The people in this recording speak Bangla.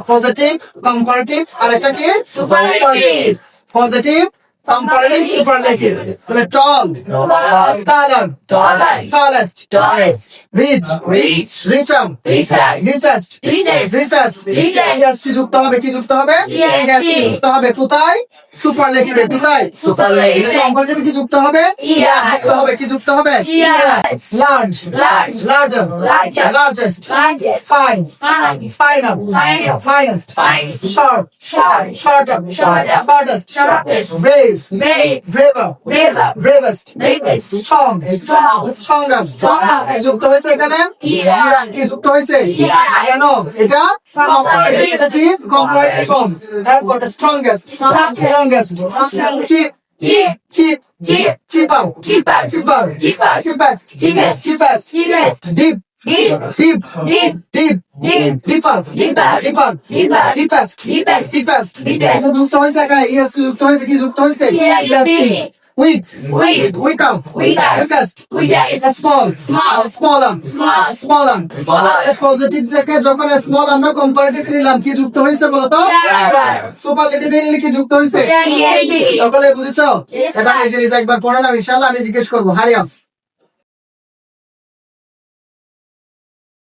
পজিটিভ কম্পারেটিভ আর একটা কি Superlative. পজিটিভ কম্পারেটিভ সুপারলেটিভ তাহলে টল টালার Taller. Tallest Tallest. Rich Rich. রিচাম Richer. Richest Richest. Richest Richest. EST যুক্ত হবে কি যুক্ত হবে EST যুক্ত হবে কোথায় সুপারলেটিভে কোথায় Superlative. কম্পারেটিভ কি যুক্ত হবে Yeah. যুক্ত হবে কি যুক্ত হবে Yes. Large Large. Larger Larger. Largest Largest. Fine Fine. Final Final. Finest Finest. Short Short. Shorter Shorter. Shortest Sharpest. Brave Brave. Braver Braver. Bravest Bravest. Strong Strong. Stronger Stronger. যুক্ত হয়েছে এখানে Yeah. কি যুক্ত হয়েছে Yeah. কেন এটা কম্পারেটিভ কম্পারেটিভ ফর্ম এরপর strongest strongest chip Cheap. Chip Cheap. চিপাও Cheaper. চিপার Cheaper. চিপাস্ট Cheapest. চিপাস্ট Cheapest. Deep Deep. Deep Deep. Deep Deep. ডিপার Deeper. ডিপার Deeper. ডিপাস্ট Deepest. ডিপাস্ট Deepest. যুক্ত হয়েছে এখানে ইএস যুক্ত হয়েছে কি যুক্ত হয়েছে EST. Week Weak. উইকাম Weaker. উইকাস্ট Weakest. Small Small. Small arm Small. Small arm Smaller. Positive থেকে যখন স্মল আমরা কম্পারেটিভ নিলাম কি যুক্ত হয়েছে বলতো Yeah. সুপারলেটিভ নিলে কি যুক্ত হয়েছে EST. সকলে বুঝেছো Yes, এবার sir. এই জিনিস একবার পড়ে নাও ইনশাআল্লাহ আমি জিজ্ঞেস করবো হারি আপ